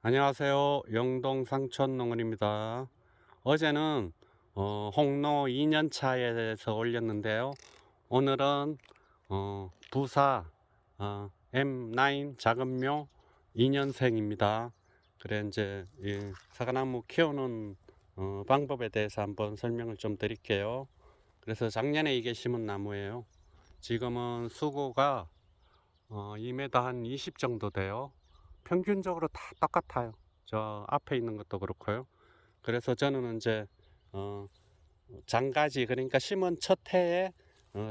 안녕하세요. 영동 상촌농원입니다. 어제는 홍로 2년차에서 올렸는데요. 오늘은 부사 M9 작은묘 2년생입니다. 그래 이제 이 사과나무 키우는 방법에 대해서 한번 설명을 좀 드릴게요. 그래서 작년에 이게 심은 나무예요. 지금은 수고가 2m 한 20 정도 돼요. 평균적으로 다 똑같아요. 저 앞에 있는 것도 그렇고요. 그래서 저는 이제 어, 장가지, 그러니까 심은 첫 해에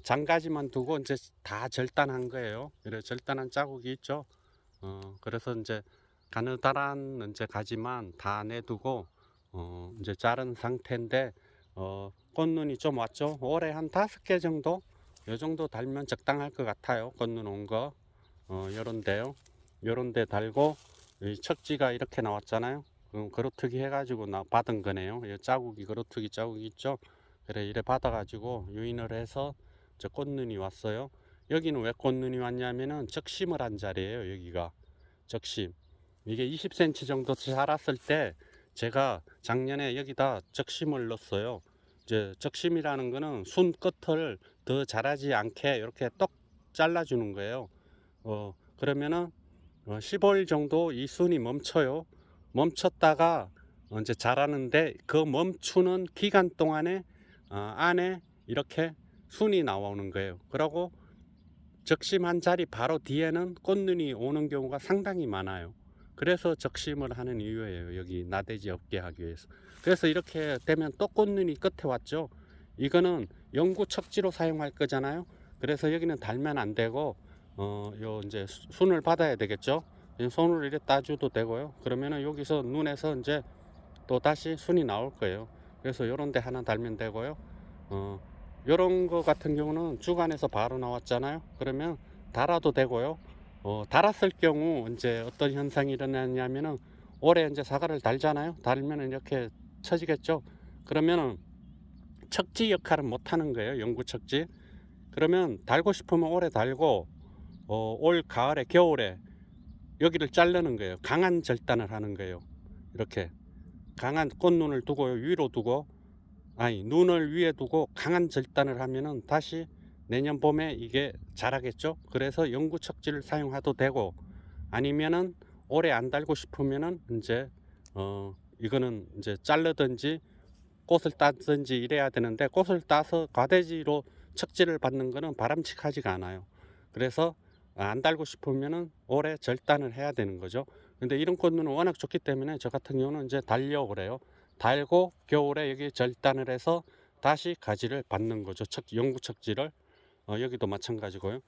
장가지만 두고 이제 다 절단한 거예요. 그래서 절단한 자국이 있죠. 그래서 이제 가느다란 이제 가지만 다 내두고 이제 자른 상태인데 꽃눈이 좀 왔죠. 올해 한 5개 정도, 요 정도 달면 적당할 것 같아요. 꽃눈 온 거. 요런데요. 요런데 달고 이 척지가 이렇게 나왔잖아요. 그루트기 해가지고 받은 거네요. 이 자국이, 그루트기 자국이 있죠. 그래 이래 받아가지고 유인을 해서 저 꽃눈이 왔어요. 여기는 왜 꽃눈이 왔냐면은 적심을 한 자리예요. 여기가 적심. 이게 20cm 정도 자랐을 때 제가 작년에 여기다 적심을 넣었어요. 이제 적심이라는 거는 순 끝을 더 자라지 않게 이렇게 떡 잘라주는 거예요. 그러면은 15일 정도 이 순이 멈춰요. 멈췄다가 이제 자라는데 그 멈추는 기간 동안에 안에 이렇게 순이 나오는 거예요. 그리고 적심한 자리 바로 뒤에는 꽃눈이 오는 경우가 상당히 많아요. 그래서 적심을 하는 이유예요. 여기 나대지 없게 하기 위해서. 그래서 이렇게 되면 또 꽃눈이 끝에 왔죠. 이거는 영구 척지로 사용할 거잖아요. 그래서 여기는 달면 안 되고 요 이제 순을 받아야 되겠죠. 손으로 이렇게 따줘도 되고요. 그러면은 여기서 눈에서 이제 또 다시 순이 나올 거예요. 그래서 요런 데 하나 달면 되고요. 어, 요런 거 같은 경우는 주간에서 바로 나왔잖아요. 그러면 달아도 되고요. 달았을 경우 이제 어떤 현상이 일어나냐면은 올해 이제 사과를 달잖아요. 달면은 이렇게 처지겠죠. 그러면은 척지 역할은 못 하는 거예요. 영구 척지. 그러면 달고 싶으면 올해 달고 올 가을에 겨울에 여기를 자르는 거예요. 강한 절단을 하는 거예요. 이렇게 강한 꽃눈을 두고 위로 두고, 아니 눈을 위에 두고 강한 절단을 하면은 다시 내년 봄에 이게 자라겠죠. 그래서 영구 척지를 사용해도 되고, 아니면은 올해 안 달고 싶으면은 이제 이거는 이제 자르든지 꽃을 따든지 이래야 되는데, 꽃을 따서 과대지로 척지를 받는 거는 바람직하지가 않아요. 그래서 안 달고 싶으면은 올해 절단을 해야 되는 거죠. 근데 이런 꽃눈은 워낙 좋기 때문에 저 같은 경우는 이제 달려고 그래요. 달고 겨울에 여기 절단을 해서 다시 가지를 받는 거죠. 영구 척지를. 여기도 마찬가지고요.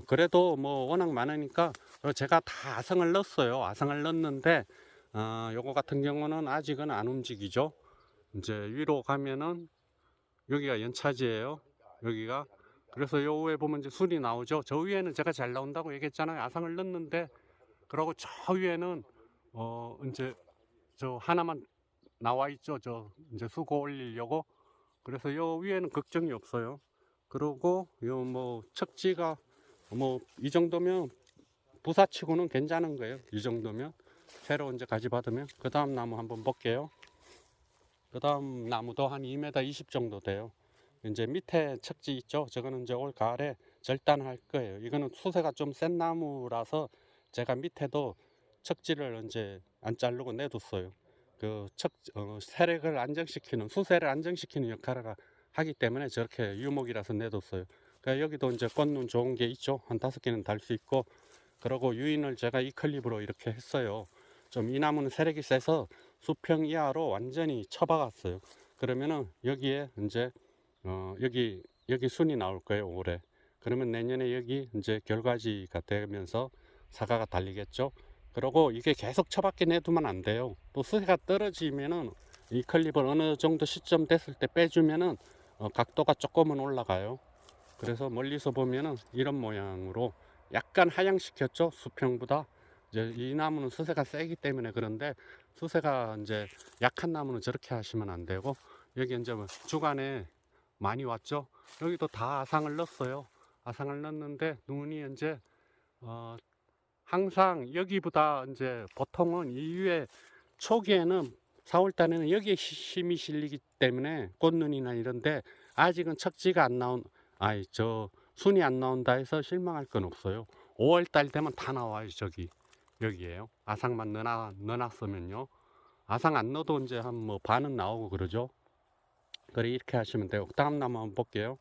그래도 뭐 워낙 많으니까 제가 다 아성을 넣었어요. 아성을 넣었는데 요거 같은 경우는 아직은 안 움직이죠. 이제 위로 가면은 여기가 연차지예요. 여기가. 그래서 요 위에 보면 이제 순이 나오죠. 저 위에는 제가 잘 나온다고 얘기했잖아요. 아상을 넣는데, 그러고 저 위에는 이제 저 하나만 나와 있죠. 저 이제 수고 올리려고. 그래서 요 위에는 걱정이 없어요. 그리고 요 뭐 척지가 뭐 이 정도면 부사치고는 괜찮은 거예요. 이 정도면 새로 이제 가지 받으면. 그 다음 나무 한번 볼게요. 그 다음 나무도 한 2m 20 정도 돼요. 이제 밑에 척지 있죠. 저거는 이제 올 가을에 절단할 거예요. 이거는 수세가 좀 센 나무라서 제가 밑에도 척지를 이제 안 자르고 내뒀어요. 세력을 안정시키는, 수세를 안정시키는 역할을 하기 때문에 저렇게 유목이라서 내뒀어요. 그러니까 여기도 이제 꽃눈 좋은 게 있죠. 한 5개는 달 수 있고, 그리고 유인을 제가 이 클립으로 이렇게 했어요. 좀 이 나무는 세력이 세서 수평 이하로 완전히 쳐박았어요. 그러면은 여기에 이제 여기 순이 나올 거예요. 올해. 그러면 내년에 여기 이제 결과지가 되면서 사과가 달리겠죠. 그리고 이게 계속 처박게 내두면 안 돼요. 또 수세가 떨어지면은 이 클립을 어느 정도 시점 됐을 때 빼주면은 각도가 조금은 올라가요. 그래서 멀리서 보면은 이런 모양으로 약간 하향시켰죠. 수평보다. 이제 이 나무는 수세가 세기 때문에 그런데, 수세가 이제 약한 나무는 저렇게 하시면 안 되고, 여기 이제 뭐 주간에 많이 왔죠. 여기도 다 아상을 넣었어요. 아상을 넣었는데 눈이 이제 어, 항상 여기보다 이제 보통은 이 위에 초기에는 4월 달에는 여기에 힘이 실리기 때문에 꽃눈이나 이런데 아직은 척지가 안 나온 아이 저 순이 안 나온다 해서 실망할 건 없어요. 5월 달 되면 다 나와요. 저기 여기에요. 아상만 넣어놨으면요. 아상 안 넣어도 이제 한 뭐 반은 나오고 그러죠. 그래 이렇게 하시면 되고 다음 나무 한번 볼게요.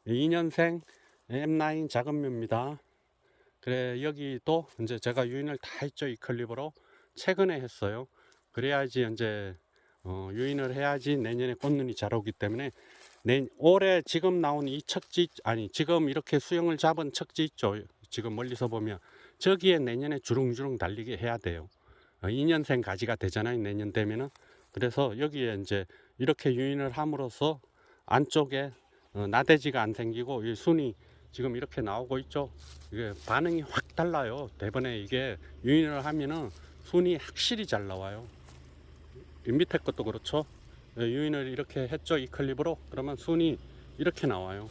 2년생 M9 작은묘입니다. 그래 여기도 이제 제가 유인을 다 했죠. 이 클립으로 최근에 했어요. 그래야지 이제 유인을 해야지 내년에 꽃눈이 잘 오기 때문에 올해 지금 나온 이 척지 아니 지금 이렇게 수영을 잡은 척지 있죠. 지금 멀리서 보면 저기에 내년에 주렁주렁 달리게 해야 돼요. 2년생 가지가 되잖아요. 내년 되면은. 그래서 여기에 이제 이렇게 유인을 함으로써 안쪽에 나대지가 안 생기고 이 순이 지금 이렇게 나오고 있죠. 이게 반응이 확 달라요. 대번에 이게 유인을 하면은 순이 확실히 잘 나와요. 이 밑에 것도 그렇죠. 유인을 이렇게 했죠. 이 클립으로. 그러면 순이 이렇게 나와요.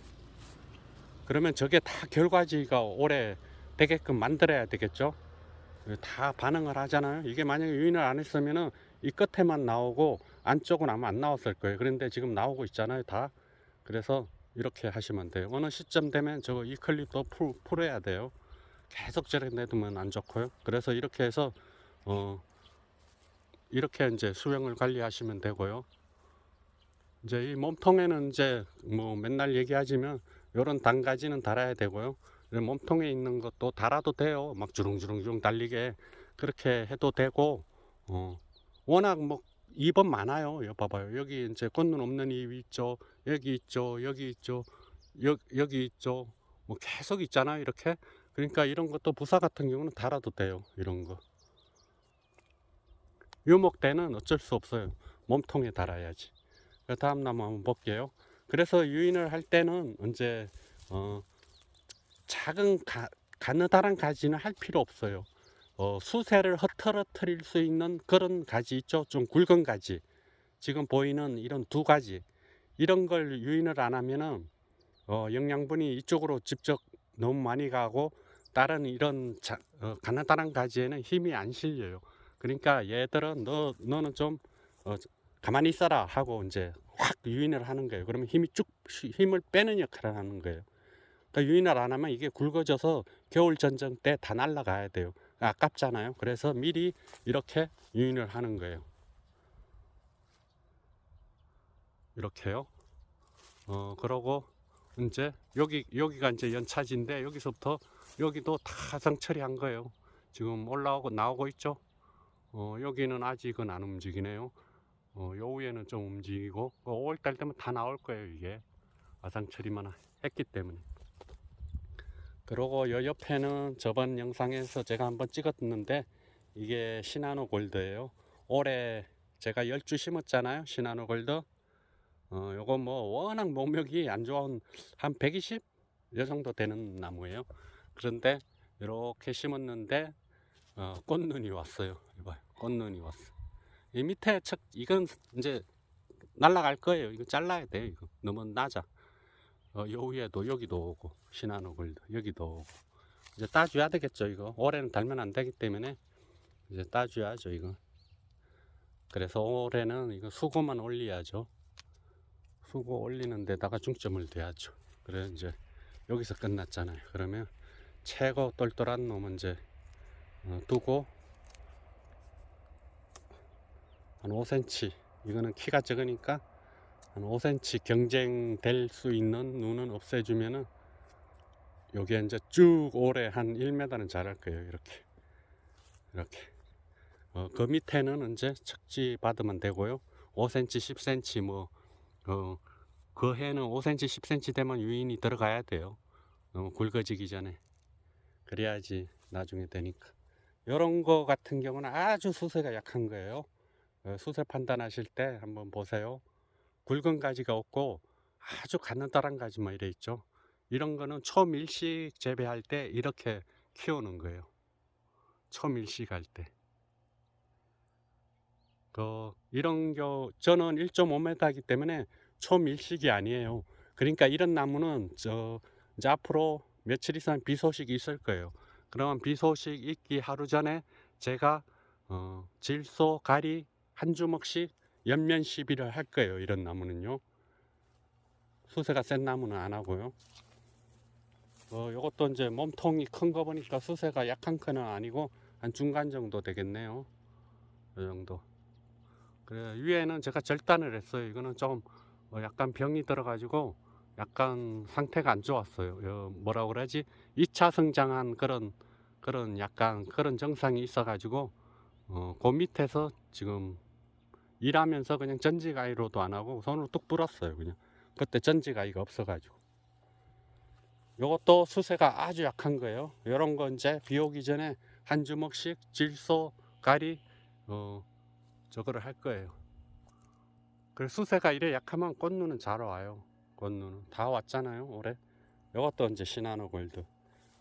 그러면 저게 다 결과지가 올해 되게끔 만들어야 되겠죠. 다 반응을 하잖아요. 이게 만약에 유인을 안 했으면은 이 끝에만 나오고 안쪽은 아마 안 나왔을 거예요. 그런데 지금 나오고 있잖아요. 다. 그래서 이렇게 하시면 돼요. 어느 시점 되면 저거 이 클립도 풀어야 돼요. 계속 저렇게 내두면 안 좋고요. 그래서 이렇게 해서 이렇게 이제 수영을 관리하시면 되고요. 이제 이 몸통에는 이제 뭐 맨날 얘기하지만 요런 단가지는 달아야 되고요. 몸통에 있는 것도 달아도 돼요. 막 주렁주렁주렁 달리게 그렇게 해도 되고 워낙 뭐 2번 많아요. 여기 봐봐요. 여기 이제 꽃눈 없는 잎 있죠. 여기 있죠. 여기 있죠. 여기 있죠. 뭐 계속 있잖아요. 이렇게. 그러니까 이런 것도 부사 같은 경우는 달아도 돼요. 이런 거. 유목대는 어쩔 수 없어요. 몸통에 달아야지. 다음 나무 한번 볼게요. 그래서 유인을 할 때는 이제 작은 가느다란 가지는 할 필요 없어요. 수세를 흐트러뜨릴 수 있는 그런 가지 있죠. 좀 굵은 가지. 지금 보이는 이런 두 가지. 이런 걸 유인을 안 하면은 영양분이 이쪽으로 직접 너무 많이 가고 다른 이런 가느다란 가지에는 힘이 안 실려요. 그러니까 얘들은 너는 좀 가만히 있어라 하고 이제 확 유인을 하는 거예요. 그러면 힘을 빼는 역할을 하는 거예요. 그러니까 유인을 안 하면 이게 굵어져서 겨울 전쟁 때 다 날아가야 돼요. 아깝잖아요. 그래서 미리 이렇게 유인을 하는 거예요. 이렇게요. 그러고 이제 여기가 이제 연차지인데 여기서부터 여기도 다 화상 처리한 거예요. 지금 올라오고 나오고 있죠. 여기는 아직은 안 움직이네요. 요 위에는 좀 움직이고 5월달 되면 다 나올 거예요. 이게 화상 처리만 했기 때문에. 그리고 요 옆에는 저번 영상에서 제가 한번 찍었는데 이게 시나노 골드예요. 올해 제가 10주 심었잖아요. 시나노 골드. 요거 뭐 워낙 목욕이 안 좋은 한 120? 요 정도 되는 나무예요. 그런데 이렇게 심었는데 꽃눈이 왔어요. 이봐요. 꽃눈이 왔어. 이 밑에 이건 이제 날라갈 거예요. 이거 잘라야 돼요. 이거 너무 낮아. 요 위에도 여기도 오고 시나노 골드 여기도 오고 이제 따줘야 되겠죠. 이거 올해는 달면 안 되기 때문에 이제 따줘야죠. 이거. 그래서 올해는 이거 수고만 올려야죠. 수고 올리는 데다가 중점을 둬야죠. 그래 이제 여기서 끝났잖아요. 그러면 최고 똘똘한 놈은 이제 두고 한 5cm 이거는 키가 적으니까 한 5cm 경쟁될 수 있는 눈은 없애주면은 요게 이제 쭉 올해 한 1m는 자랄 거예요. 이렇게 그 밑에는 이제 척지 받으면 되고요. 5cm 10cm 뭐 그 해는 5cm 10cm 되면 유인이 들어가야 돼요. 너무 굵어지기 전에. 그래야지 나중에 되니까. 요런 거 같은 경우는 아주 수세가 약한 거예요. 수세 판단하실 때 한번 보세요. 굵은 가지가 없고 아주 가느다란 가지만 이래 있죠. 이런 거는 초밀식 재배할 때 이렇게 키우는 거예요. 초밀식 할 때. 이런 저는 1.5m이기 때문에 초밀식이 아니에요. 그러니까 이런 나무는 이제 앞으로 며칠 이상 비 소식이 있을 거예요. 그러면 비 소식 있기 하루 전에 제가 질소, 가리 한 주먹씩 연면 시비를 할 거예요. 이런 나무는요. 수세가 센 나무는 안 하고요. 요것도 이제 몸통이 큰 거 보니까 수세가 약한 큰 아니고 한 중간 정도 되겠네요. 이 정도. 그래, 위에는 제가 절단을 했어요. 이거는 좀 약간 병이 들어가지고 약간 상태가 안 좋았어요. 뭐라고 그러지? 2차 성장한 그런 약간 그런 증상이 있어가지고 그 밑에서 지금 일하면서 그냥 전지가위로도 안 하고 손으로 뚝 불었어요. 그냥 그때 전지가위가 없어가지고. 요것도 수세가 아주 약한 거예요. 요런 거 이제 비 오기 전에 한 주먹씩 질소, 가리 저거를 할 거예요. 그래서 수세가 이래 약하면 꽃눈은 잘 와요. 꽃눈은 다 왔잖아요 올해. 요것도 이제 시나노 골드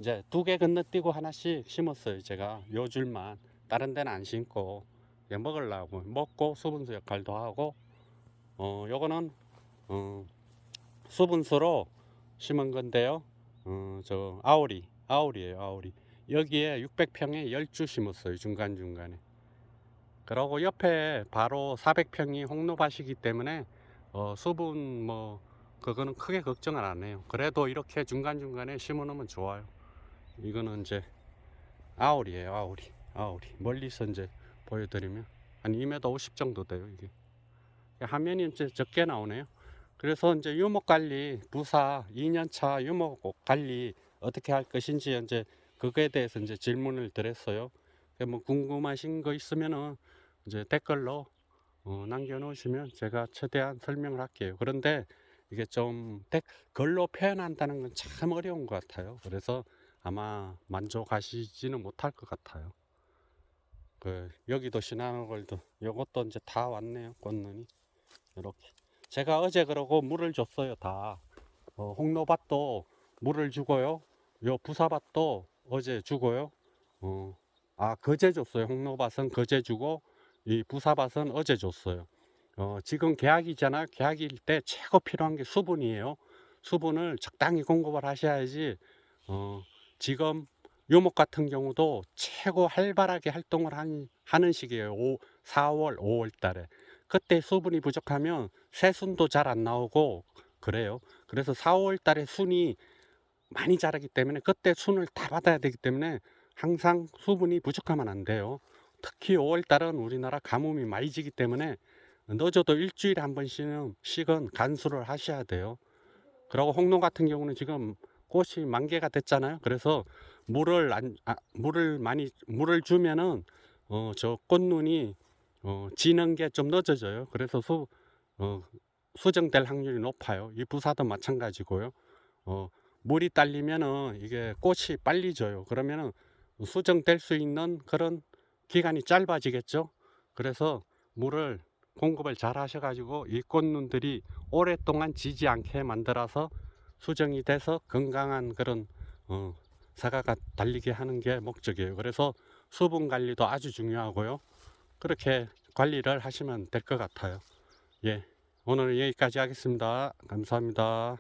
이제 2개 건너뛰고 하나씩 심었어요. 제가 요 줄만 다른 데는 안 심고 먹으려고 먹고 수분수 역할도 하고 요거는 수분수로 심은 건데요. 저 아오리예요. 아오리 여기에 600평에 10주 심었어요. 중간중간에. 그러고 옆에 바로 400평이 홍로밭이기 때문에 수분 뭐 그거는 크게 걱정을 안 해요. 그래도 이렇게 중간중간에 심어 놓으면 좋아요. 이거는 이제 아오리예요. 아오리 멀리서 이제 보여드리면 한 2m 50 정도 돼요. 이게 화면이 이제 적게 나오네요. 그래서 이제 유목관리 부사 2년차 유목관리 어떻게 할 것인지 이제 그거에 대해서 이제 질문을 드렸어요. 뭐 궁금하신 거 있으면은 이제 댓글로 남겨놓으시면 제가 최대한 설명을 할게요. 그런데 이게 좀 글로 표현한다는 건 참 어려운 것 같아요. 그래서 아마 만족하시지는 못할 것 같아요. 여기도 시나노골드 요것도 이제 다 왔네요. 꽃눈이 이렇게. 제가 어제 그러고 물을 줬어요. 다 홍로밭도 물을 주고요. 요 부사밭도 어제 주고요. 그제 줬어요. 홍로밭은 그제 주고 이 부사밭은 어제 줬어요. 지금 개학이잖아요. 개학일 때 최고 필요한 게 수분이에요. 수분을 적당히 공급을 하셔야지 지금 유목 같은 경우도 최고 활발하게 활동을 하는 시기예요. 4월, 5월 달에. 그때 수분이 부족하면 새순도 잘 안 나오고 그래요. 그래서 4, 5월 달에 순이 많이 자라기 때문에 그때 순을 다 받아야 되기 때문에 항상 수분이 부족하면 안 돼요. 특히 5월 달은 우리나라 가뭄이 많이 지기 때문에 늦어도 일주일에 한 번씩은 간수를 하셔야 돼요. 그리고 홍로 같은 경우는 지금 꽃이 만개가 됐잖아요. 그래서 물을 주면은 저 꽃눈이 지는 게 좀 늦어져요. 그래서 수정될 확률이 높아요. 이 부사도 마찬가지고요. 물이 딸리면은 이게 꽃이 빨리 져요. 그러면은 수정될 수 있는 그런 기간이 짧아지겠죠. 그래서 물을 공급을 잘 하셔가지고 이 꽃눈들이 오랫동안 지지 않게 만들어서 수정이 돼서 건강한 그런 사과가 달리게 하는 게 목적이에요. 그래서 수분 관리도 아주 중요하고요. 그렇게 관리를 하시면 될 것 같아요. 예, 오늘 여기까지 하겠습니다. 감사합니다.